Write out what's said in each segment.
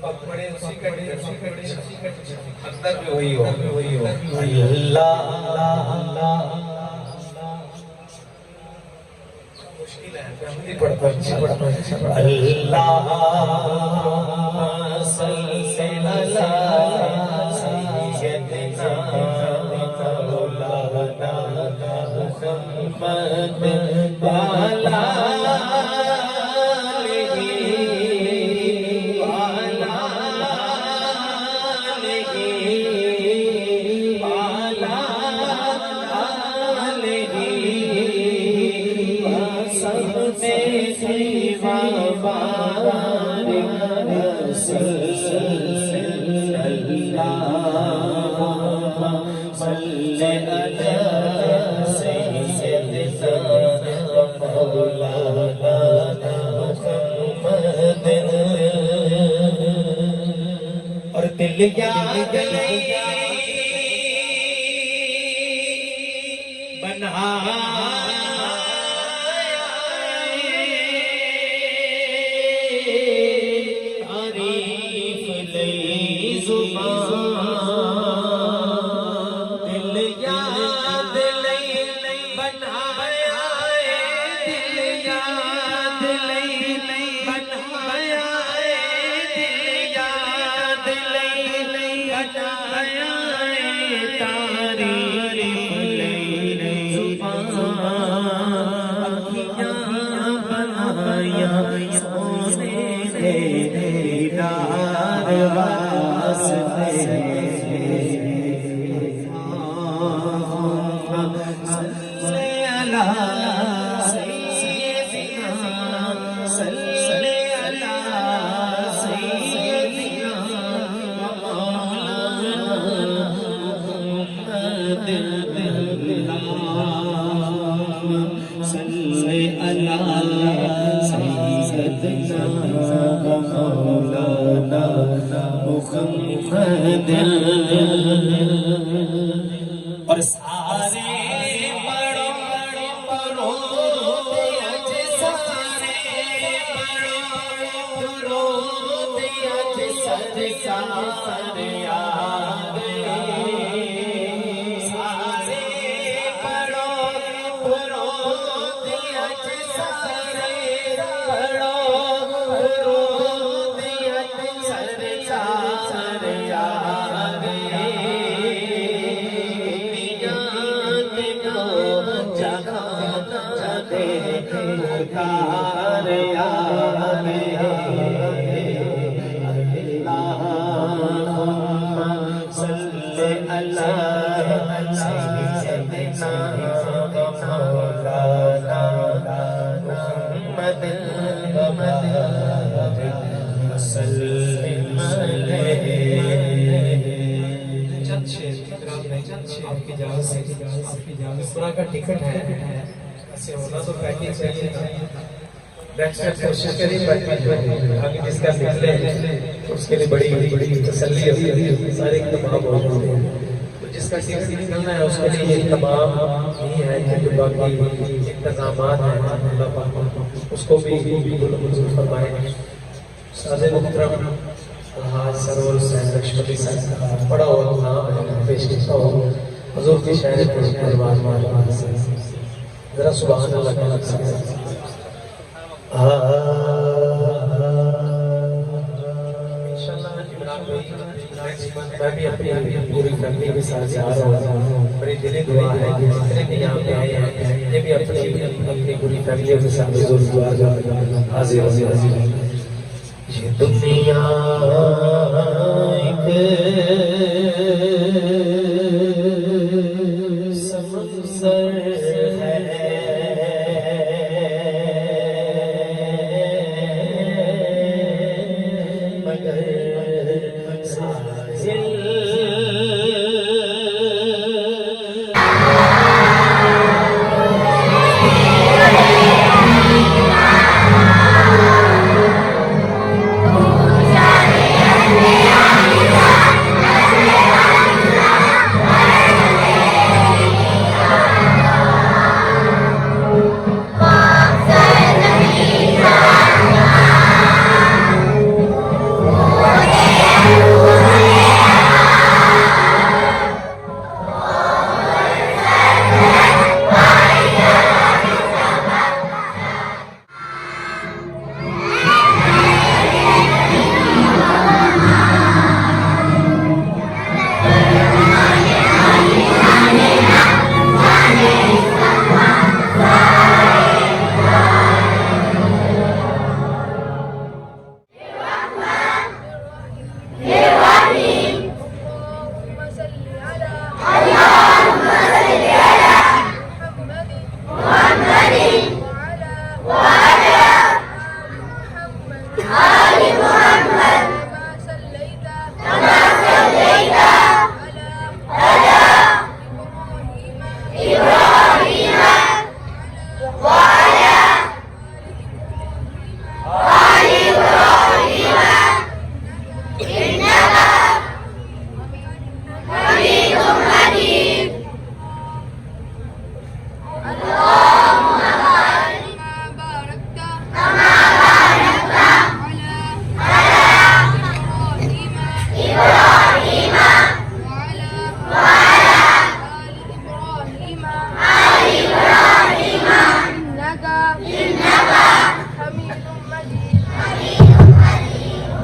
पकड़े उसी का अंदर में वही हो अल्लाह मुश्किल है हम नहीं पढ़ता अल्लाह सल्ली अला सय्यदना मौलाना मुहम्मद वाला और दिल याद बना तारीफ ले जुबान दिल याद ले बनाया दिल याद ले बनाया दिल याद ले बनाया तारीफ ले जुबान अखियां बनाया सोने दे दीदार वास्ते सल्ले अला सय्यदिना सल्ले अला सय्यदिना मौलाना मुहम्मद सल्ले अला सय्यदिना मौलाना मुहम्मद और सारे बड़ो बड़ो अज सारे बड़ो अज सरकार याद सारे बड़ो अज सारे बड़ो अज सरकार याद पुकार याद सल्ले अला सय्यदिना मौलाना मुहम्मद आपकी जगह का टिकट है ऐसे होना तो पैकिंग चाहिए नेक्स्ट टाइम कोशिश करिए आगे जिसका निकले तो उसके लिए बड़ी तसल्ली होती है सारे तमाम हो तो जिसका टिकट निकलना है उसके लिए ये तमाम नहीं है कि जो बाकी इंतजामात हैं अल्लाह पाक उसको भी मंजूर फरमाए सादे मुहतरम हाज सरोवर हुसैन लक्ष्मणी साहब का बड़ा हुआ नाम है पेश किया हो हुजूर की शायरी पर परवाज मार से जरा सुभान अल्लाह का लफ्ज़ इंशाअल्लाह इमरान भाई मैं भी अपनी पूरी फैमिली के साथ जा रहा हूँ बड़ी दिली दुआ है कि जितने भी यहाँ पे आए हैं ये भी अपनी पूरी फैमिली के साथ हुजूर दुआ हाजिर ये दुनिया एक समंदर है मगर साहिल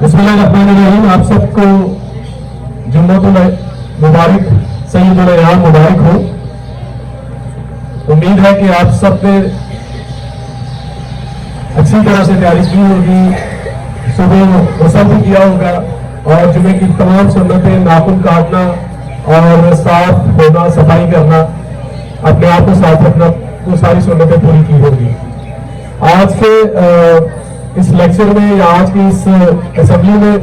बिस्मिल्लाहिर्रहमानिर्रहीम। आप सबको जुम्मतुल मुबारक, सईदुल अय्याम मुबारक हो। उम्मीद है कि आप सब ने अच्छी तरह से तैयारी की होगी, सुबह गसल भी किया होगा और जुमे की तमाम सुन्नतें, नाखून काटना और साफ होना, सफाई करना, अपने आप को साफ रखना, वो सारी सुन्नतें पूरी की होगी। आज के इस लेक्चर में या आज की इस असेंबली में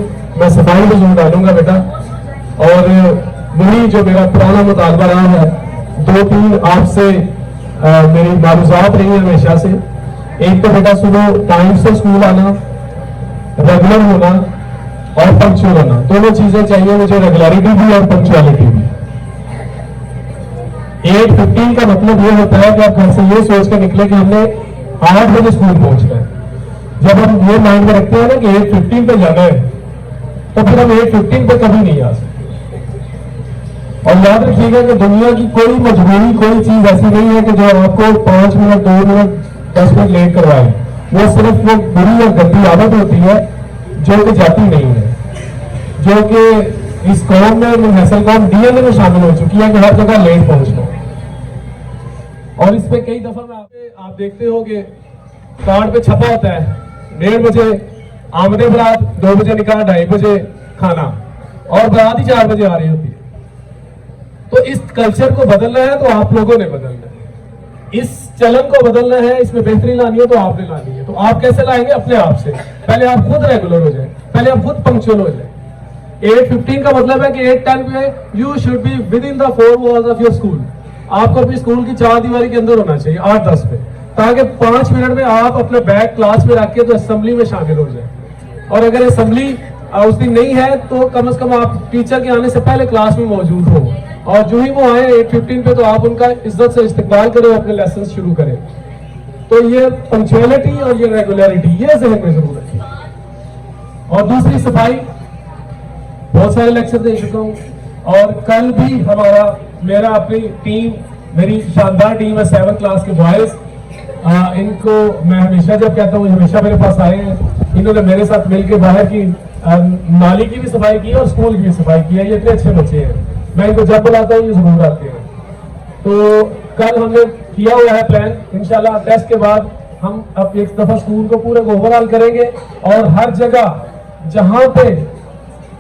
मैं सफाई पर जोर डालूंगा बेटा, और वही जो मेरा पुराना मुतालबा रहा है, 2-3 आपसे मेरी मालूमात रही है हमेशा से। एक तो बेटा सुबह टाइम से स्कूल आना, रेगुलर होना और पंक्चुअल होना, दोनों चीजें चाहिए मुझे, रेगुलरिटी भी और पंक्चुअलिटी भी। 8:15 का मतलब ये होता है कि आप घर से ये सोच के निकले कि हमने 8 बजे स्कूल पहुंचना है। जब हम ये माइंड में रखते हैं ना कि 8:15 पे जाना है, तो फिर हम 8:15 पे कभी नहीं आ सकते। और याद रखिएगा कि दुनिया की कोई मजबूरी, कोई चीज ऐसी नहीं है कि जो आपको 5 मिनट, 2 मिनट, 10 मिनट लेट करवाए। वो सिर्फ वो बुरी और गंदी आदत होती है जो कि जाती नहीं है, जो कि इस कौम में, मुनहसल कौम डीएनए में शामिल हो चुकी है कि हर जगह लेट पहुंचना। और इस पे कई दफा आप देखते हो कि कार्ड पे छपा होता है 1:30 बजे आमदे बारात, 2 बजे निकाह, 2:30 बजे खाना, और बारात ही 4 बजे आ रही होती है। तो इस कल्चर को बदलना है तो आप लोगों ने बदलना है, इस चलन को बदलना है, इसमें बेहतरी लानी है तो आपने लानी है। तो आप कैसे लाएंगे? अपने आप से। पहले आप खुद रेगुलर हो जाए, पहले आप खुद पंक्चुअल हो जाए। 8:15 का मतलब है कि 8:10 पे you should be with in the 4 walls of your school. आपको अपनी स्कूल की 4 दीवारी के अंदर होना चाहिए 8-10 पे, ताकि 5 मिनट में आप अपना बैग क्लास में रख के तो असेंबली में शामिल हो जाए। और अगर असेंबली उस दिन नहीं है तो कम से कम आप टीचर के आने से पहले क्लास में मौजूद हो, और जो ही वो आए 8:15 पे तो आप उनका इज्जत से इस्तकबाल करें, अपने लेसन शुरू करें। तो ये पंक्चुअलिटी और ये रेगुलरिटी, ये जहन में जरूर रखें। और दूसरी सफाई, बहुत सारे लेक्चर दे चुका हूँ, और कल भी मेरा अपनी टीम, मेरी शानदार टीम है 7th क्लास के बॉयज, इनको मैं हमेशा जब कहता हूँ हमेशा मेरे पास आए हैं। इन्होंने मेरे साथ मिलकर बाहर की नाली की भी सफाई की है और स्कूल की भी सफाई की है। ये इतने अच्छे बच्चे हैं, मैं इनको जब बुलाता हूँ ये जरूर आते हैं। तो कल हमने किया हुआ है प्लान, इंशाल्लाह टेस्ट के बाद हम अब एक दफा स्कूल को पूरे को ओवरऑल करेंगे, और हर जगह जहां पे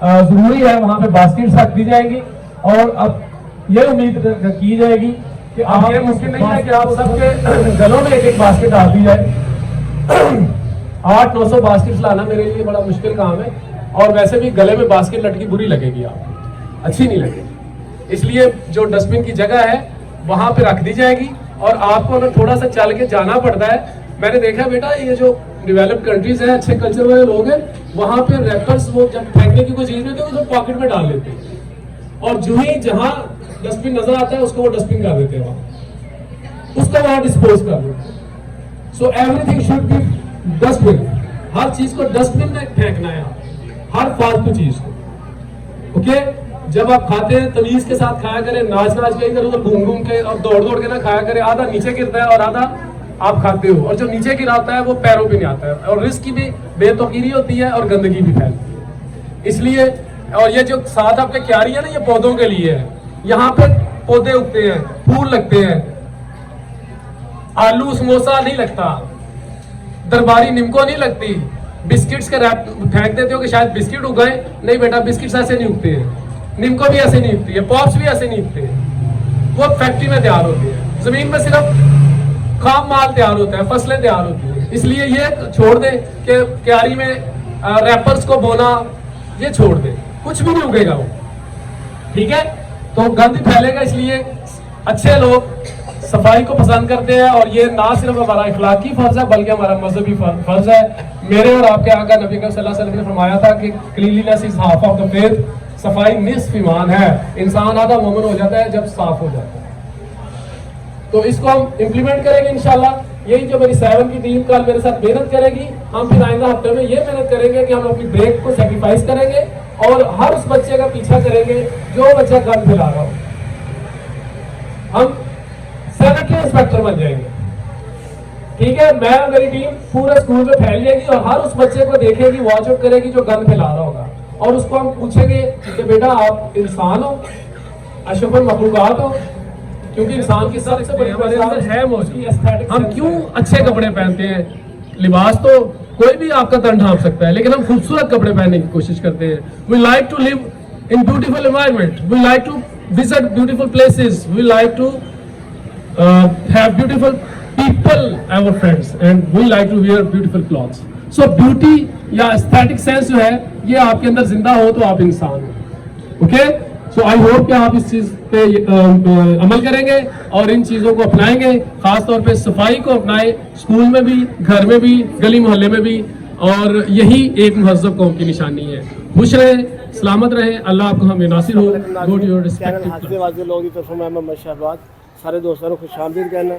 जरूरी है वहां पे बास्केट रख दी जाएंगी। और अब ये उम्मीद की जाएगी कि आप, ये मुमकिन नहीं है कि आप सबके गलों में एक बास्केट डाल दी जाए। 800-900 बास्केट लाना मेरे लिए बड़ा मुश्किल काम है, और वैसे भी गले में बास्केट लटकी बुरी लगेगी, आपको अच्छी नहीं लगेगी। इसलिए जो डस्टबिन की जगह है वहां पे रख दी जाएगी, और आपको अगर थोड़ा सा चल के जाना पड़ता है, मैंने देखा बेटा ये जो डेवलप्ड कंट्रीज है, अच्छे कल्चर वाले लोग हैं, वहां पे रैपर्स वो जब फेंकने की कोई चीज नहीं होती, वो पॉकेट में डाल लेते हैं, और जो ही जहां डस्टबिन नजर आता है उसको वो डस्टबिन कर देते हैं, वहां उसको वहां डिस्पोज कर देते हैं। So everything should be dustbin, हर चीज को डस्टबिन में फेंकना है, हर फालतू चीज को। ओके, जब आप खाते हैं तमीज के साथ खाया करें, नाच के इधर उधर घूम घूम के और दौड़ दौड़ के ना खाया करें। आधा नीचे गिरता है और आधा आप खाते हो, और जो नीचे गिराता है वो पैरों पे नहीं आता है, और रिस्क की भी बेतौकीरी होती है और गंदगी भी फैलती है। इसलिए, और ये जो साथ आपके क्यारी है ना, ये पौधों के लिए है, यहाँ पे पौधे उगते हैं, फूल लगते हैं, आलू समोसा नहीं लगता, दरबारी निमको नहीं लगती, बिस्किट्स के रैप फेंक देते हो कि शायद बिस्किट उगाए, नहीं बेटा बिस्किट्स ऐसे नहीं उगते हैं, निमको भी ऐसे नहीं उगती है, पॉप्स भी ऐसे नहीं उगते हैं, वो फैक्ट्री में तैयार होती है। जमीन में सिर्फ खाम माल तैयार होता है, फसलें तैयार होती है। इसलिए ये छोड़ दे कि क्यारी में रैपर्स को बोना, ये छोड़ दे, कुछ भी नहीं उगेगा वो, ठीक है। तो गंद फैलेगा, इसलिए अच्छे लोग सफाई को पसंद करते हैं, और ये ना सिर्फ हमारा इखलाकी फर्ज है बल्कि हमारा मजहबी फर्ज है। मेरे और आपके आका नबी करीम सल्लल्लाहु अलैहि वसल्लम ने फरमाया था कि cleanliness is half of the faith, सफाई निस्फ ईमान है। इंसान आधा मोमिन हो जाता है जब साफ हो जाता है। तो इसको हम इम्प्लीमेंट करेंगे इंशाल्लाह। यही जो मेरी 7 की टीम कल मेरे साथ मेहनत करेगी, हम फिर आइंदा हफ्ते में ये मेहनत करेंगे कि हम अपनी ब्रेक को सेक्रीफाइस करेंगे और हर उस बच्चे का पीछा करेंगे जो बच्चा गन फैला रहा हो। हम सैनिटरी इंस्पेक्टर बन जाएंगे, ठीक है। मैं और मेरी टीम पूरे स्कूल में फैल जाएगी और हर उस बच्चे को देखेगी, वॉच आउट करेगी जो गन फैला रहा होगा, और उसको हम पूछेंगे कि बेटा आप इंसान हो, अशरफुल मखलूकात हो, क्योंकि इंसान की सबसे बड़ी पहचान है मौजूद। हम क्यों अच्छे कपड़े पहनते हैं? लिबास तो कोई भी आपका तन ढांप सकता है, लेकिन हम खूबसूरत कपड़े पहनने की कोशिश करते हैं। We like to live in beautiful environment, we like to visit beautiful places, we like to have beautiful people our friends and we like to wear beautiful clothes. So beauty या aesthetic sense जो है ये आपके अंदर जिंदा हो तो आप इंसान हो। ओके, सो आई होप कि आप इस चीज पे अमल करेंगे और इन चीजों को अपनाएंगे। खास तौर पे सफाई को अपनाएं, स्कूल में भी, घर में भी, गली मोहल्ले में भी, और यही एक महज़ब कौम की निशानी है। खुश रहें, सलामत रहें, अल्लाह आपको हमें नासिर हो। गो टू योर रिस्पेक्टिव सारे दोस्तों को खुशामदीद कहना।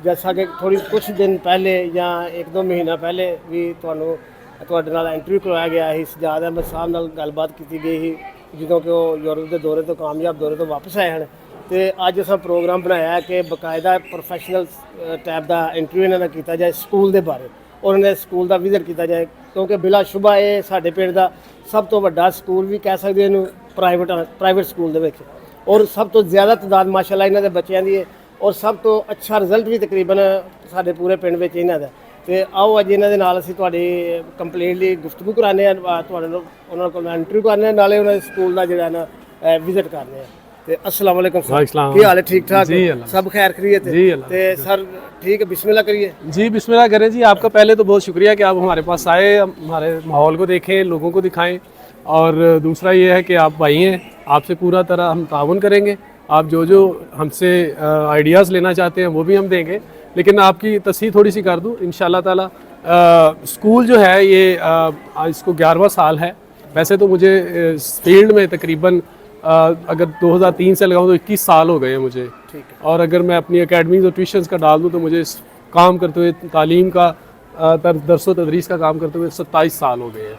जैसा कि थोड़ी कुछ दिन पहले या 1-2 महीना पहले भी ਤੁਹਾਡੇ ਨਾਲ ਇੰਟਰਵਿਊ ਕਰਵਾਇਆ ਗਿਆ ਸੀ। ਸਜਾਦ ਅਹਿਮਦ ਸਾਹਿਬ ਨਾਲ ਗੱਲਬਾਤ ਕੀਤੀ ਗਈ ਸੀ ਜਦੋਂ ਕਿ ਉਹ ਯੂਰਪ ਦੇ ਦੌਰੇ ਤੋਂ ਕਾਮਯਾਬ ਦੌਰੇ ਤੋਂ ਵਾਪਸ ਆਏ ਹਨ। ਤੇ ਅੱਜ ਅਸਾਂ ਪ੍ਰੋਗਰਾਮ ਬਣਾਇਆ ਕਿ ਬਕਾਇਦਾ ਪ੍ਰੋਫੈਸ਼ਨਲ ਟਾਈਪ ਦਾ ਇੰਟਰਵਿਊ ਇਹਨਾਂ ਦਾ ਕੀਤਾ ਜਾਏ ਸਕੂਲ ਦੇ ਬਾਰੇ, ਔਰ ਇਹਨਾਂ ਦੇ ਸਕੂਲ ਦਾ ਵਿਜ਼ਿਟ ਕੀਤਾ ਜਾਏ, ਕਿਉਂਕਿ ਬਿਲਾਸ਼ੁਬਾ ਇਹ ਸਾਡੇ ਪਿੰਡ ਦਾ ਸਭ ਤੋਂ ਵੱਡਾ ਸਕੂਲ ਵੀ ਕਹਿ ਸਕਦੇ ਇਹਨੂੰ ਪ੍ਰਾਈਵੇਟ ਸਕੂਲ ਦੇ ਵਿੱਚ, ਔਰ ਸਭ ਤੋਂ ਜ਼ਿਆਦਾ ਤਾਦਾਦ ਮਾਸ਼ਾਅੱਲਾ ਇਹਨਾਂ ਦੇ ਬੱਚਿਆਂ ਦੀ ਹੈ, ਔਰ ਸਭ ਤੋਂ ਅੱਛਾ ਰਿਜ਼ਲਟ ਵੀ ਤਕਰੀਬਨ ਸਾਡੇ ਪੂਰੇ ਪਿੰਡ ਵਿੱਚ ਇਹਨਾਂ ਦਾ। ਤੇ ਆਓ ਅੱਜ ਇਹਨਾਂ ਦੇ ਨਾਲ ਅਸੀਂ ਤੁਹਾਡੀ ਕੰਪਲੇਂਟ ਲਈ ਗੁਫ਼ਤਗੂ ਕਰਾਉਂਦੇ ਹਾਂ, ਤੁਹਾਡੇ ਨਾਲ ਉਹਨਾਂ ਕੋਲ ਇੰਟਰਵਿਊ ਕਰਨੇ, ਨਾਲੇ ਉਹਨਾਂ ਦੇ ਸਕੂਲ ਦਾ ਜਿਹੜਾ ਨਾ ਵਿਜ਼ਿਟ ਕਰਨੇ ਆ। ਤੇ अस्सलाम वालेकुम सर, क्या हाल है? ठीक ठाक सब खैर खैरियत है? ते सर ठीक है, बिस्मिल्लाह करिए। जी बिस्मिल्लाह करें जी। आपका पहले तो बहुत शुक्रिया कि आप हमारे पास आए, हमारे माहौल को देखें, लोगों को दिखाएं, और दूसरा ये है कि आप भाई हैं, आपसे पूरा तरह हम ताउन करेंगे। आप जो हमसे आइडियाज़ लेना चाहते हैं वो भी हम देंगे, लेकिन आपकी तस्हीह थोड़ी सी कर दूँ इंशाल्लाह ताला। स्कूल जो है ये इसको 11वां साल है। वैसे तो मुझे इस फील्ड में तकरीबन अगर 2003 से लगाऊँ तो 21 साल हो गए हैं मुझे, और अगर मैं अपनी अकेडमीज़ और ट्यूशन्स का डाल दूँ तो मुझे इस काम करते हुए, तालीम का दरस व तदरीस का काम करते हुए 27 साल हो गए हैं।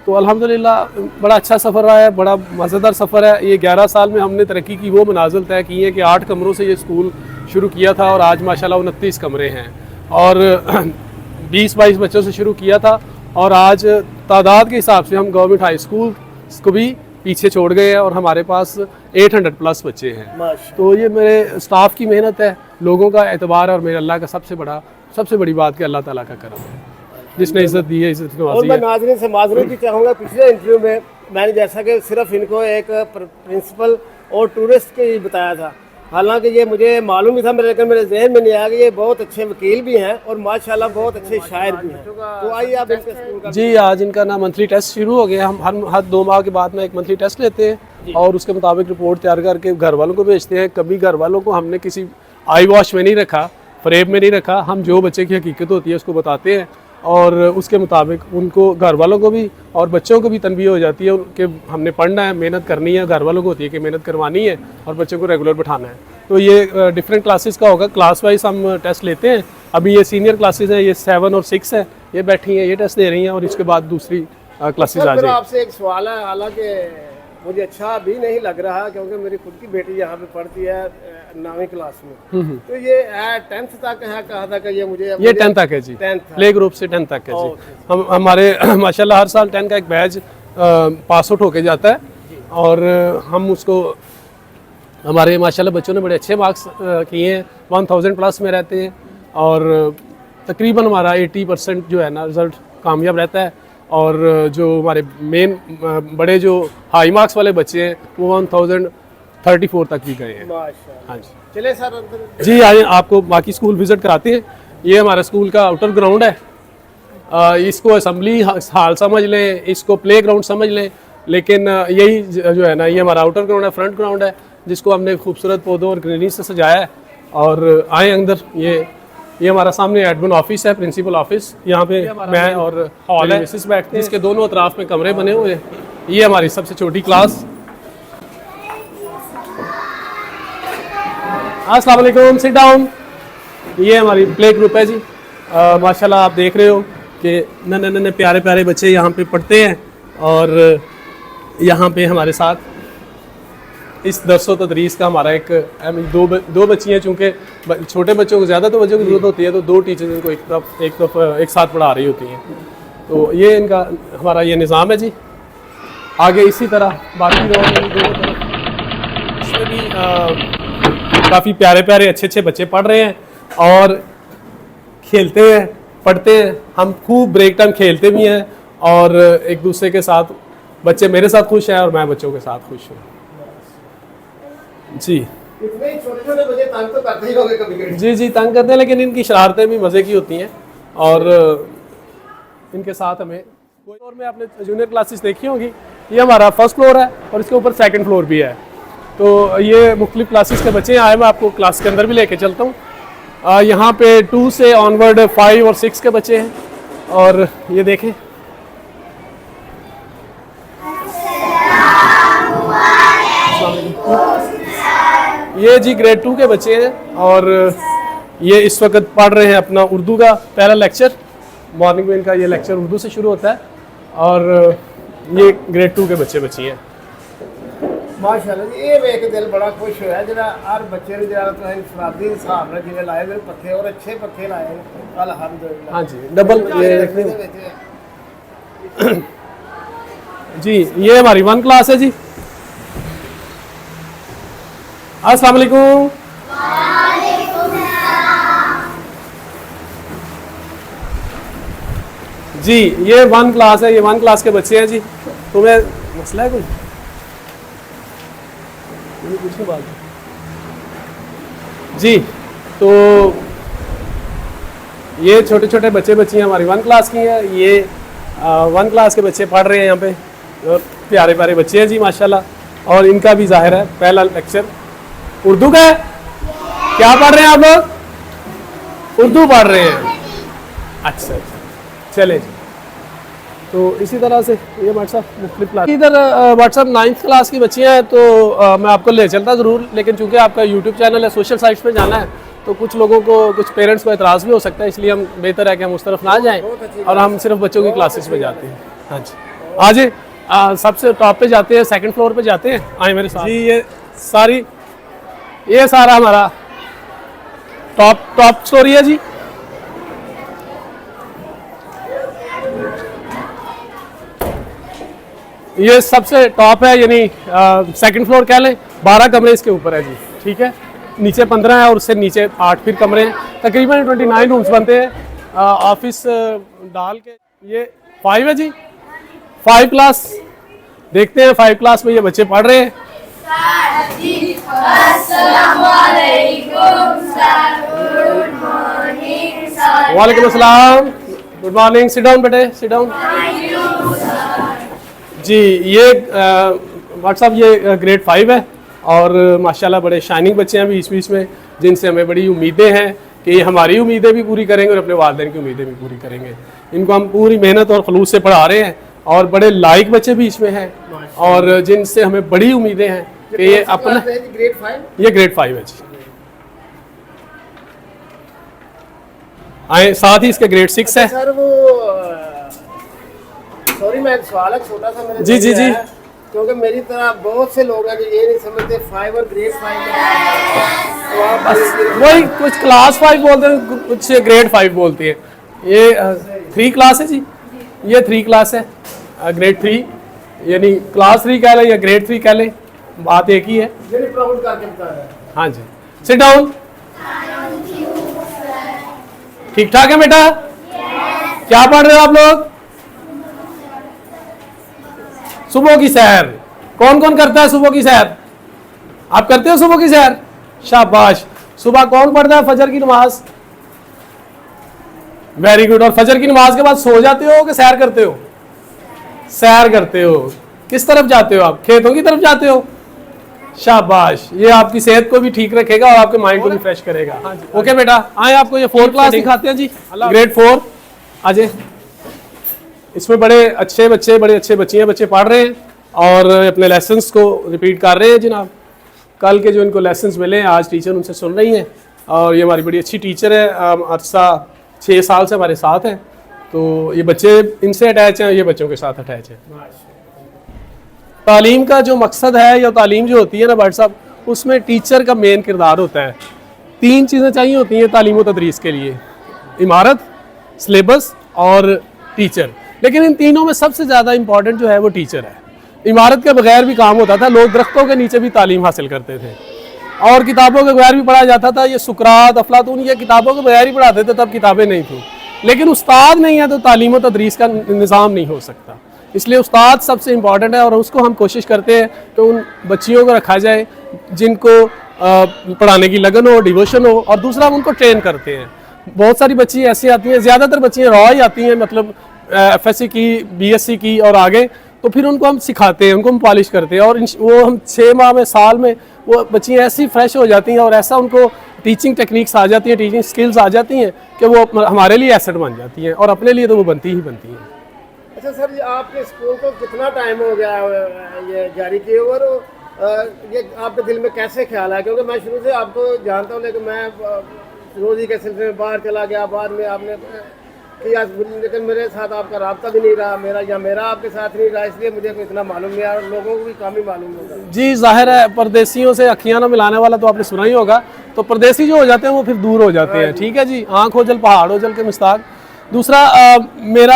तो अल्हम्दुलिल्लाह बड़ा अच्छा सफ़र रहा है, बड़ा मज़ेदार सफ़र है। ये 11 साल में हमने तरक्की की वो मनाजिल तय की है कि 8 कमरों से ये स्कूल शुरू किया था और आज माशाल्लाह 29 कमरे हैं, और 20-22 बच्चों से शुरू किया था, और आज तादाद के हिसाब से हम गवर्नमेंट हाई स्कूल को भी पीछे छोड़ गए हैं और हमारे पास 800+ बच्चे हैं। तो ये मेरे स्टाफ की मेहनत है, लोगों का एतबार है, और मेरे अल्लाह का सबसे बड़ी बात कि अल्लाह ताला का करम है, जिसने इज्जत दी है, इज्जत नवाजी है। और मैं नाज़रीन से माज़रत भी चाहूँगा, पिछले इंटरव्यू में मैंने जैसा कि सिर्फ इनको एक प्रिंसिपल और टूरिस्ट के ही बताया था, हालांकि ये मुझे मालूम भी था लेकिन मेरे जहन में नहीं आया कि ये बहुत अच्छे वकील भी हैं और माशाल्लाह बहुत अच्छे शायर भी हैं। तो आइए आप इनके स्कूल का। जी आज इनका ना मंथली टेस्ट शुरू हो गया। हम हर 2 माह के बाद में एक मंथली टेस्ट लेते हैं और उसके मुताबिक रिपोर्ट तैयार करके घर वालों को भेजते हैं। कभी घर वालों को हमने किसी आई वॉश में नहीं रखा, फ्रेब में नहीं रखा, हम जो बच्चे की हकीकत होती है उसको बताते हैं, और उसके मुताबिक उनको घर वालों को भी और बच्चों को भी तनबीह हो जाती है कि हमने पढ़ना है, मेहनत करनी है। घर वालों को होती है कि मेहनत करवानी है और बच्चों को रेगुलर बैठाना है। तो ये डिफरेंट क्लासेस का होगा, क्लास वाइज हम टेस्ट लेते हैं। अभी ये सीनियर क्लासेस हैं, ये 7 और 6 है, ये बैठी हैं, ये टेस्ट दे रही हैं, और इसके बाद दूसरी क्लासेस आ जाएगी। आपसे एक सवाल है, हालांकि मुझे अच्छा भी नहीं लग रहा क्योंकि मेरी खुद की बेटी यहाँ पे पढ़ती है 9वीं क्लास में, तो ये 10th तक है, कहा था कि ये 10th तक है जी, प्ले ग्रुप से 10th तक है जी। हम हमारे माशाल्लाह हर साल 10 का एक बैच पास आउट होके जाता है, और हम उसको हमारे माशाल्लाह बच्चों ने बड़े अच्छे मार्क्स किए हैं, 1000+ में रहते हैं, और तकरीबन हमारा 80% जो है ना रिज़ल्ट कामयाब रहता है। और जो हमारे मेन बड़े जो हाई मार्क्स वाले बच्चे हैं वो 1034 तक भी गए हैं। हाँ जी, चले सर अंदर। जी आइए, आपको बाकी स्कूल विज़िट कराते हैं। ये हमारा स्कूल का आउटर ग्राउंड है, इसको असेंबली हॉल समझ लें, इसको प्ले ग्राउंड समझ लें, लेकिन यही जो है ना ये हमारा आउटर ग्राउंड है, फ्रंट ग्राउंड है, जिसको हमने खूबसूरत पौधों और ग्रीनरी से सजाया है। और आए अंदर। ये हमारा सामने एडमिन ऑफिस है, प्रिंसिपल ऑफिस। यहाँ पे मैं और हॉल है, बैठते हैं। इसके दोनों अतराफ में कमरे बने हुए हैं। ये हमारी सबसे छोटी क्लास। अस्सलाम वालेकुम, सिट डाउन। ये हमारी प्ले ग्रुप है जी। माशाल्लाह आप देख रहे हो कि नन्हे नन्हे प्यारे प्यारे बच्चे यहाँ पे पढ़ते हैं और यहाँ पे हमारे साथ इस दरसो तदरीस का हमारा दो बच्ची हैं। चूँकि छोटे बच्चों को ज़्यादा तो बच्चों की ज़रूरत होती है, तो 2 टीचर्स इनको एक साथ पढ़ा रही होती हैं। तो ये इनका हमारा ये निज़ाम है जी। आगे इसी तरह बाकी दोनों तरफ इसमें भी काफ़ी प्यारे प्यारे अच्छे अच्छे बच्चे पढ़ रहे हैं और खेलते हैं, पढ़ते हैं। हम खूब ब्रेक टाइम खेलते भी हैं और एक दूसरे के साथ, बच्चे मेरे साथ खुश हैं और मैं बच्चों के साथ खुश हूँ जी। इतने छोटे-छोटे बच्चे तंग तो करते ही होंगे कभी-कभी। जी तंग करते हैं, लेकिन इनकी शरारतें भी मज़े की होती हैं और इनके साथ हमें कोई और में आपने जूनियर क्लासेस देखी होंगी। ये हमारा फर्स्ट फ्लोर है और इसके ऊपर सेकंड फ्लोर भी है। तो ये मुख्तलिफ क्लासेस के बच्चे आए, मैं आपको क्लास के अंदर भी लेके चलता हूँ। यहाँ पे 2 से ऑनवर्ड 5 और 6 के बच्चे हैं और ये देखें। ये जी ग्रेड 2 के बच्चे हैं और ये इस वक्त पढ़ रहे हैं अपना उर्दू का पहला लेक्चर। मॉर्निंग में इनका ये लेक्चर उर्दू से शुरू होता है और ये ग्रेड 2 के बच्ची हैं। माशाल्लाह जी, ये वेख के दिल बड़ा खुश होया जरा हर बच्चे ने जरा तो इंफरादी हिसाब नाल जिवें लाए मेरे पत्थे और अच्छे पत्थे लाए अल्हम्दुलिल्लाह। हाँ जी, डबल ये जी। ये हमारी 1 क्लास है जी। अस्सलाम वालेकुम। जी ये 1 क्लास है, ये 1 क्लास के बच्चे हैं जी। तुम्हें मसला है कोई? पूछने बात जी। तो ये छोटे छोटे बच्चियाँ हमारी 1 क्लास की हैं। ये 1 क्लास के बच्चे पढ़ रहे हैं यहाँ पे, प्यारे प्यारे बच्चे हैं जी माशाल्लाह। और इनका भी जाहिर है पहला लेक्चर उर्दू का है। क्या पढ़ रहे हैं आप लोग? उर्दू पढ़ रहे हैं। अच्छा चले जी। तो इसी तरह से ये व्हाट्सअप मुख्तलिफ क्लास, इधर व्हाट्सअप 9th क्लास की बच्चियाँ हैं। तो मैं आपको ले चलता ज़रूर, लेकिन चूँकि आपका यूट्यूब चैनल है, सोशल साइट्स पे जाना है, तो कुछ लोगों को, कुछ पेरेंट्स को एतराज़ भी हो सकता है। इसलिए हम बेहतर है कि हम उस तरफ ना जाएँ और हम सिर्फ बच्चों की क्लासेस में जाते हैं। हाँ जी, आज सबसे टॉप पे जाते हैं, 2nd फ्लोर पे जाते हैं। आए मेरे साथ जी। ये सारा हमारा टॉप स्टोरी है जी। ये सबसे टॉप है, यानी 2nd फ्लोर कह लें। 12 कमरे इसके ऊपर है जी, ठीक है। नीचे 15 है और उससे नीचे 8 फिर कमरे हैं। तकरीबन 29 रूम्स बनते हैं ऑफिस डाल के। ये 5 है जी, 5 क्लास। देखते हैं 5 क्लास में ये बच्चे पढ़ रहे हैं। वालेकुम अस्सलाम, गुड मॉर्निंग। सिट डाउन बेटे, सिट डाउन जी। ये व्हाट्सअप ये ग्रेड 5 है और माशाल्लाह बड़े शाइनिंग बच्चे हैं बीच बीच में, जिनसे हमें बड़ी उम्मीदें हैं कि ये हमारी उम्मीदें भी पूरी करेंगे और अपने वालिदैन की उम्मीदें भी पूरी करेंगे। इनको हम पूरी मेहनत और खलूस से पढ़ा रहे हैं और बड़े लायक बच्चे भी इसमें हैं और जिनसे हमें बड़ी उम्मीदें हैं कि ये अपना। ये ग्रेड 5 है जी। आए साथ ही इसके ग्रेड 6 है। सर वो सॉरी, मैं एक सवाल है छोटा सा मेरे जी, क्योंकि मेरी तरह बहुत से लोग हैं जो ये नहीं समझते 5 और ग्रेड 5 तो आप वही कुछ क्लास 5 बोलते हैं, कुछ ग्रेड 5 बोलती है। ये 3 क्लास है जी। ये 3 क्लास है, ग्रेड 3, यानी क्लास 3 कह लें या ग्रेड 3 कह लें, बात एक ही है। प्राउड करके बता रहा है। हाँ जी, सिट डाउन। ठीक ठाक है बेटा? क्या पढ़ रहे हो आप लोग? सुबह की सैर कौन कौन करता है? सुबह की सैर आप करते हो? सुबह की सैर, शाबाश। सुबह कौन पढ़ता है फजर की नमाज? Very good. और फजर की नमाज के बाद सो जाते हो कि सैर करते हो? सैर करते हो। किस तरफ जाते हो आप? खेतों की तरफ जाते हो? शाबाश, ये आपकी सेहत को भी ठीक रखेगा और आपके माइंड को भी फ्रेश करेगा। ओके बेटा, आए आपको ये 4 क्लास दिखाते हैं जी, ग्रेड 4। आज इसमें बड़े अच्छे बच्चियां बच्चे पढ़ रहे हैं और अपने लेसन्स को रिपीट कर रहे हैं जनाब। कल के जो इनको लेसन्स मिले हैं आज टीचर उनसे सुन रही हैं और ये हमारी बड़ी अच्छी टीचर है। अरसा 6 साल से हमारे साथ हैं, तो ये बच्चे इनसे अटैच हैं, ये बच्चों के साथ अटैच हैं। तालीम का जो मकसद है या तालीम जो होती है ना भाई साहब, उसमें टीचर का मेन किरदार होता है। 3 चीज़ें चाहिए होती हैं तालीम व तदरीस के लिए, इमारत, सिलेबस और टीचर। लेकिन इन तीनों में सबसे ज़्यादा इंपॉर्टेंट जो है वो टीचर है। इमारत के बगैर भी काम होता था, लोग दरख्तों के नीचे भी तालीम हासिल करते थे और किताबों के बगैर भी पढ़ा जाता था। ये सुकरात, अफलातून ये किताबों के बगैर ही पढ़ाते थे, तब किताबें नहीं थी। लेकिन उस्ताद नहीं है तो तालीम व तदरीस का निज़ाम नहीं हो सकता। इसलिए उस्ताद सबसे इम्पॉर्टेंट है और उसको हम कोशिश करते हैं कि उन बच्चियों को रखा जाए जिनको पढ़ाने की लगन हो, डिवोशन हो, और दूसरा हम उनको ट्रेन करते हैं। बहुत सारी बच्ची ऐसी आती हैं, ज़्यादातर बच्चियाँ रॉ ही आती हैं, मतलब FSC की, BSc की और आगे, तो फिर उनको हम सिखाते हैं, उनको हम पॉलिश करते हैं और वो हम 6 माह में, साल में वो बच्चियाँ ऐसी फ्रेश हो जाती हैं और ऐसा उनको टीचिंग टेक्निक्स आ जाती हैं, टीचिंग स्किल्स आ जाती हैं कि वो हमारे लिए एसेट बन जाती हैं और अपने लिए तो वो बनती ही बनती हैं। अच्छा सर, ये आपके स्कूल को कितना टाइम हो गया ये जारी किए हुए, और ये आपके दिल में कैसे ख्याल है? क्योंकि मैं शुरू से आपको जानता हूँ, लेकिन मैं रोज़ी के सिलसिले में बाहर चला गया, बाद में आपने किया, लेकिन मेरे साथ आपका राब्ता भी नहीं रहा, मेरा आपके साथ नहीं रहा, इसलिए मुझे कोई इतना मालूम नहीं है और लोगों को भी कम ही मालूम होगा। जी जाहिर है, परदेसियों से अखियाँ ना मिलाने वाला तो आपने सुना ही होगा, तो परदेसी जो हो जाते हैं वो फिर दूर हो जाते हैं। ठीक है जी, आँख हो जल पहाड़ हो जल के मिस्ताक। दूसरा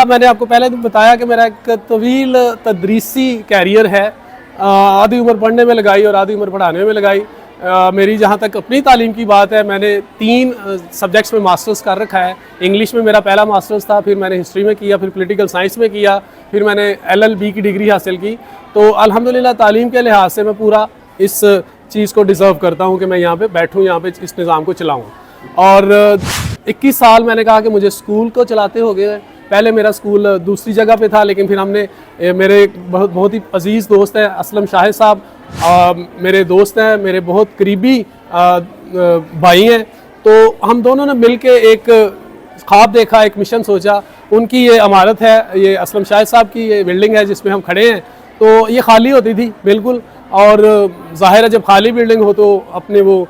मैंने आपको पहले भी बताया कि मेरा एक तवील तदरीसी कैरियर है। आधी उम्र पढ़ने में लगाई और आधी उम्र पढ़ाने में लगाई। मेरी जहाँ तक अपनी तालीम की बात है, मैंने 3 सब्जेक्ट्स में मास्टर्स कर रखा है। इंग्लिश में मेरा पहला मास्टर्स था, फिर मैंने हिस्ट्री में किया, फिर पॉलिटिकल साइंस में किया, फिर मैंने LLB की डिग्री हासिल की। तो अल्हम्दुलिल्लाह तालीम के लिहाज से मैं पूरा इस चीज़ को डिज़र्व करता हूँ कि मैं यहाँ पे बैठूँ, यहाँ पे इस निज़ाम को चलाऊँ। और 21 साल मैंने कहा कि मुझे स्कूल को चलाते हो गए। पहले मेरा स्कूल दूसरी जगह पे था, लेकिन फिर हमने, मेरे बहुत ही अजीज़ दोस्त हैं असलम शाहिद साहब, मेरे दोस्त हैं, मेरे बहुत करीबी भाई हैं, तो हम दोनों ने मिल के एक ख्वाब देखा, एक मिशन सोचा। उनकी ये इमारत है, ये असलम शाहिद साहब की ये बिल्डिंग है जिसमें हम खड़े हैं, तो ये खाली होती थी बिल्कुल, और ज़ाहिर है जब खाली बिल्डिंग हो तो अपने वो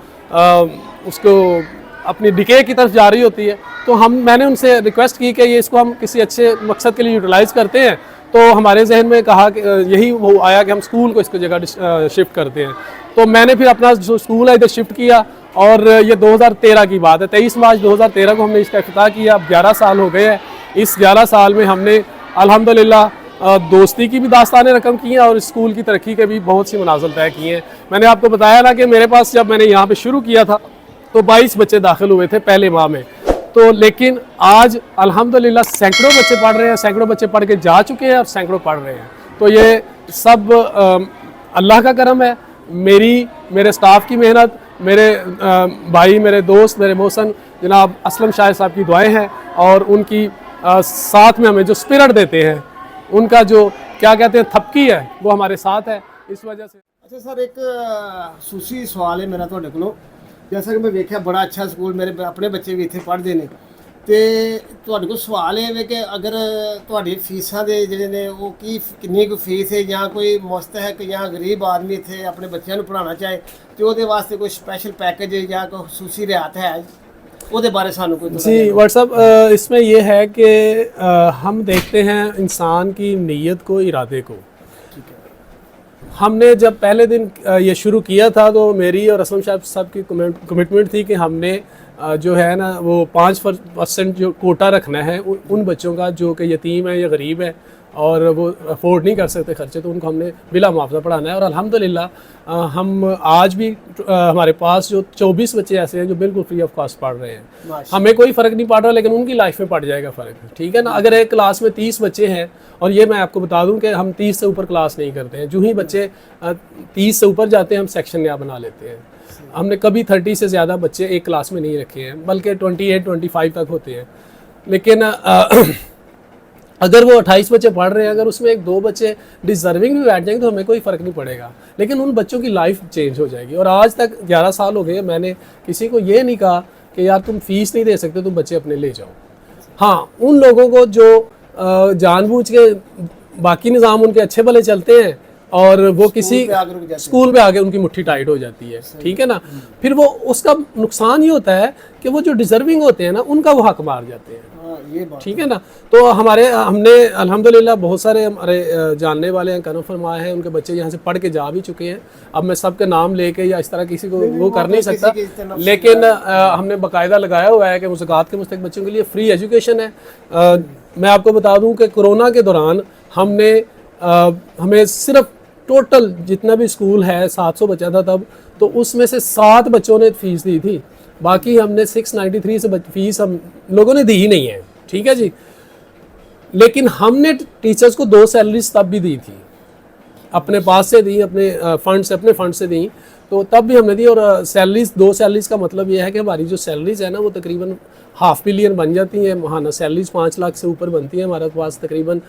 उसको अपनी डिके की तरफ जा रही होती है। तो मैंने उनसे रिक्वेस्ट की कि ये इसको हम किसी अच्छे मकसद के लिए यूटिलाइज़ करते हैं। तो हमारे जहन में कहा कि यही वो आया कि हम स्कूल को इसको जगह शिफ्ट करते हैं। तो मैंने फिर अपना जो स्कूल है इधर शिफ्ट किया और ये 2013 की बात है, 23 मार्च 2013 को हमने इसका इफ्तिताह किया। अब 11 साल हो गए हैं। इस 11 साल में हमने अल्हम्दुलिल्लाह दोस्ती की भी दास्तानें रकम की हैं और स्कूल की तरक्की के भी बहुत सी मनाज़िल तय किए हैं। मैंने आपको बताया ना कि मेरे पास जब मैंने यहाँ पे शुरू किया था तो 22 बच्चे दाखिल हुए थे पहले माह में, तो लेकिन आज अल्हम्दुलिल्लाह सैकड़ों बच्चे पढ़ रहे हैं, सैकड़ों बच्चे पढ़ के जा चुके हैं और सैकड़ों पढ़ रहे हैं। तो ये सब अल्लाह का करम है, मेरे स्टाफ की मेहनत, मेरे भाई, मेरे दोस्त, मेरे मोहसन जनाब असलम शाहिद साहब की दुआएं हैं और उनकी साथ में हमें जो स्पिरिट देते हैं, उनका जो क्या कहते हैं थपकी है, वो हमारे साथ है। इस वजह से अच्छा सर, एक सूसी सवाल है मेरा ਤੁਹਾਡੇ ਕੋਲੋਂ। जैसा कि मैं वेख्या बड़ा अच्छा स्कूल, मेरे अपने बच्चे भी इत्थे पढ़ते हैं, तो ਤੁਹਾਡੇ ਕੋਲ सवाल है कि अगर ਤੁਹਾਡੀ फीसां ਦੇ ਜਿਹੜੇ ਨੇ ਉਹ ਕਿੰਨੀ ਕੁ फीस है, ਜਾਂ कोई मुस्तहक ਜਾਂ गरीब आदमी इत्थे अपने बच्चों को पढ़ाना चाहे तो ਉਹਦੇ वास्ते कोई स्पेशल पैकेज या कोई खसूसी रियायत है, ਉਹਦੇ बारे सानू कोई जी व्हाट्सअप इसमें ये है कि हम देखते हैं इंसान की नीयत को, इरादे को। हमने जब पहले दिन ये शुरू किया था तो मेरी और असलम साहब की कमिटमेंट थी कि हमने जो है ना वो 5% जो कोटा रखना है उन बच्चों का जो कि यतीम है या गरीब है और वो अफोर्ड नहीं कर सकते खर्चे, तो उनको हमने बिला मुआवजा पढ़ाना है। और अल्हम्दुलिल्लाह हम आज भी हमारे पास जो 24 बच्चे ऐसे हैं जो बिल्कुल फ्री ऑफ कॉस्ट पढ़ रहे हैं। हमें कोई फ़र्क नहीं पड़ रहा, लेकिन उनकी लाइफ में पड़ जाएगा फ़र्क, ठीक है ना। अगर एक क्लास में 30 बच्चे हैं, और ये मैं आपको बता दूं कि हम 30 से ऊपर क्लास नहीं करते हैं, जो ही बच्चे 30 से ऊपर जाते हैं हम सेक्शन नया बना लेते हैं। हमने कभी 30 से ज़्यादा बच्चे एक क्लास में नहीं रखे हैं, बल्कि 28-25 तक होते हैं। लेकिन अगर वो 28 बच्चे पढ़ रहे हैं, अगर उसमें एक दो बच्चे डिजर्विंग भी बैठ जाएंगे तो हमें कोई फ़र्क नहीं पड़ेगा, लेकिन उन बच्चों की लाइफ चेंज हो जाएगी। और आज तक 11 साल हो गए, मैंने किसी को ये नहीं कहा कि यार तुम फीस नहीं दे सकते, तुम बच्चे अपने ले जाओ। हाँ, उन लोगों को जो जानबूझ के बाकी निज़ाम उनके अच्छे भले चलते हैं और वो किसी स्कूल पे आके उनकी मुट्ठी टाइट हो जाती है, ठीक है ना, फिर वो उसका नुकसान ये होता है कि वो जो डिजर्विंग होते हैं ना, उनका वो हक मार जाते हैं, ठीक है ना। तो हमने अल्हम्दुलिल्लाह बहुत सारे हमारे जानने वाले हैं, करम फरमाए हैं, उनके बच्चे यहाँ से पढ़ के जा भी चुके हैं। अब मैं सबके नाम लेके या इस तरह किसी को वो कर नहीं सकता, लेकिन हमने बाकायदा लगाया हुआ है कि मुज़क्कात के मुस्तहिक़ बच्चों के लिए फ्री एजुकेशन है। मैं आपको बता दूं कि कोरोना के दौरान हमें सिर्फ टोटल जितना भी स्कूल है 700 बच्चा था तब, तो उसमें से 7 बच्चों ने फ़ीस दी थी, बाकी हमने 693 से फ़ीस हम लोगों ने दी ही नहीं है, ठीक है जी। लेकिन हमने टीचर्स को 2 सैलरीज तब भी दी थी, अपने पास से दी, अपने फंड से दी, तो तब भी हमने दी। और सैलरीज 2 सैलरीज का मतलब ये है कि हमारी जो सैलरीज है ना वो तकरीबन $500 million बन जाती हैं महाना। सैलरीज 5 लाख से ऊपर बनती है। हमारे पास तकरीबन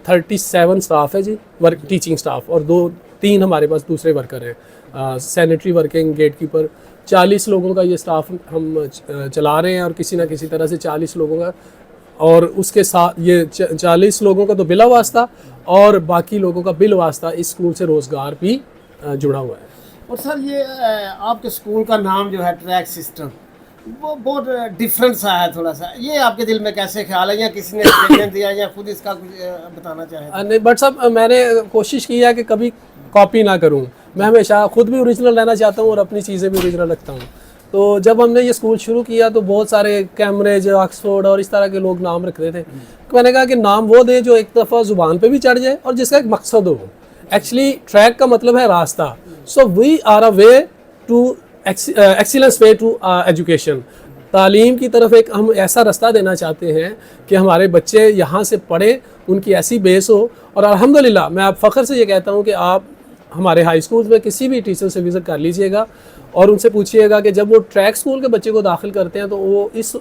37 स्टाफ है जी, वर्क टीचिंग स्टाफ, और 2-3 हमारे पास दूसरे वर्कर हैं, सैनिटरी वर्किंग, गेट कीपर। 40 लोगों का ये स्टाफ हम चला रहे हैं, और किसी ना किसी तरह से 40 लोगों का, और उसके साथ ये 40 लोगों का तो बिला वास्ता और बाकी लोगों का बिल वास्ता इस स्कूल से रोज़गार भी जुड़ा हुआ है। और सर ये आपके स्कूल का नाम जो है ट्रैक सिस्टम, वो बहुत डिफरेंट सा है थोड़ा सा, ये आपके दिल में कैसे ख्याल है, या किसी ने सजेशन दिया या खुद इसका कुछ बताना चाहे? नहीं बट साहब, मैंने कोशिश की है कि कभी कॉपी ना करूं। मैं हमेशा खुद भी ओरिजिनल रहना चाहता हूं और अपनी चीज़ें भी ओरिजिनल रखता हूं। तो जब हमने ये स्कूल शुरू किया तो बहुत सारे कैम्ब्रिज, ऑक्सफोर्ड और इस तरह के लोग नाम रखते थे। तो मैंने कहा कि नाम वो दें जो एक दफ़ा ज़ुबान पे भी चढ़ जाए और जिसका एक मकसद हो। एक्चुअली ट्रैक का मतलब है रास्ता, so we are a way to excellence way to education. तालीम की तरफ एक हम ऐसा रास्ता देना चाहते हैं कि हमारे बच्चे यहाँ से पढ़े, उनकी ऐसी बेस हो। और अल्हम्दुलिल्लाह मैं आप फ़ख्र से ये कहता हूँ कि आप हमारे हाई स्कूल में किसी भी टीचर से विज़िट कर लीजिएगा और उनसे पूछिएगा कि जब वो ट्रैक स्कूल के बच्चे को दाखिल करते हैं तो वो इस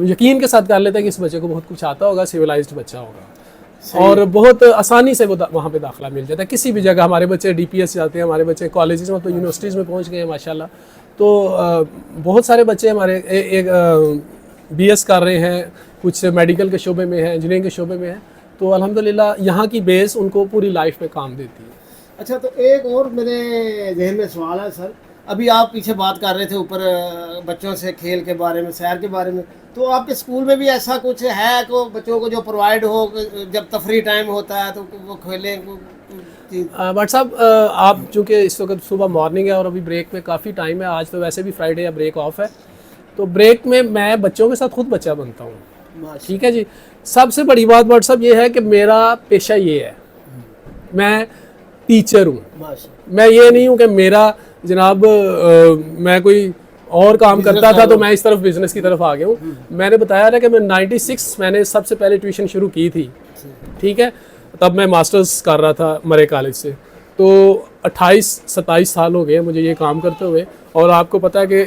यकीन के साथ कर लेते हैं कि इस बच्चे को बहुत कुछ आता होगा, सिविलाइज्ड बच्चा होगा, और बहुत आसानी से वो वहाँ पे दाखिला मिल जाता है किसी भी जगह। हमारे बच्चे DPS जाते हैं, हमारे बच्चे कॉलेजेस में, तो यूनिवर्सिटीज़ में पहुँच गए हैं माशाल्लाह। तो बहुत सारे बच्चे हमारे BS कर रहे हैं, कुछ मेडिकल के शोबे में हैं, इंजीनियरिंग के शोबे में हैं। तो अल्हम्दुलिल्लाह यहाँ की बेस उनको पूरी लाइफ में काम देती है। अच्छा, तो एक और मेरे जहन में सवाल है सर, अभी आप पीछे बात कर रहे थे ऊपर बच्चों से खेल के बारे में, सैर के बारे में, तो आपके स्कूल में भी ऐसा कुछ है को बच्चों को जो प्रोवाइड हो, जब तफरी टाइम होता है तो वो खेलें? बट साहब, आप चूँकि इस वक्त सुबह मॉर्निंग है और अभी ब्रेक में काफ़ी टाइम है, आज तो वैसे भी फ्राइडे या ब्रेक ऑफ है, तो ब्रेक में मैं बच्चों के साथ खुद बच्चा बनता हूँ, ठीक है जी। सबसे बड़ी बात बट साहब ये है कि मेरा पेशा ये है, मैं टीचर हूँ। मैं ये नहीं हूँ कि मेरा जनाब मैं कोई और काम करता था तो मैं इस तरफ बिजनेस की तरफ आ गया हूँ। मैंने बताया था कि मैं 96 मैंने सबसे पहले ट्यूशन शुरू की थी, ठीक है, तब मैं मास्टर्स कर रहा था मरे कॉलेज से। तो 28-27 साल हो गए मुझे ये काम करते हुए, और आपको पता है कि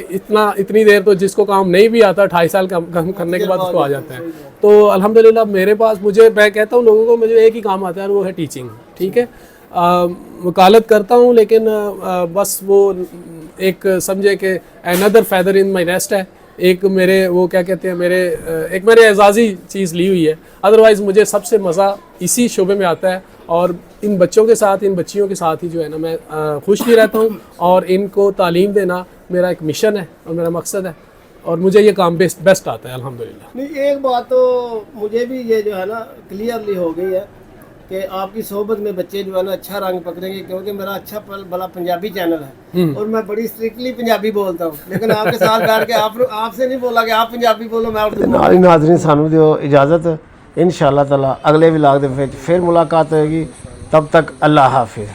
इतनी देर तो जिसको काम नहीं भी आता 28 साल काम करने के बाद उसको आ जाता है। तो अल्हम्दुलिल्लाह मेरे पास, मैं कहता हूँ लोगों को, मुझे एक ही काम आता है और वो है टीचिंग, ठीक है। वकालत करता हूँ, लेकिन बस वो एक समझे कि another feather in my nest है, एक मेरे वो क्या कहते हैं एक मेरे एजाज़ी चीज़ ली हुई है। अदरवाइज़ मुझे सबसे मज़ा इसी शोबे में आता है, और इन बच्चों के साथ, इन बच्चियों के साथ ही जो है ना मैं खुश भी रहता हूँ, और इनको तालीम देना मेरा एक मिशन है और मेरा मकसद है, और मुझे ये काम बेस्ट आता है अल्हम्दुलिल्लाह। नहीं, एक बात तो मुझे भी ये जो है ना क्लियरली हो गई है कि आपकी सोहबत में बच्चे जो है ना अच्छा रंग पकड़ेंगे, क्योंकि मेरा अच्छा भला पंजाबी चैनल है और मैं बड़ी स्ट्रिक्टली पंजाबी बोलता हूँ, लेकिन आपके साथ बैठ के आपसे नहीं बोला कि आप पंजाबी बोलो, मैं उर्दू। नाज़रीन सानू दियो इजाज़त, इंशाअल्लाह ताला अगले व्लॉग दे फिर मुलाकात होगी, तब तक अल्लाह हाफिज़।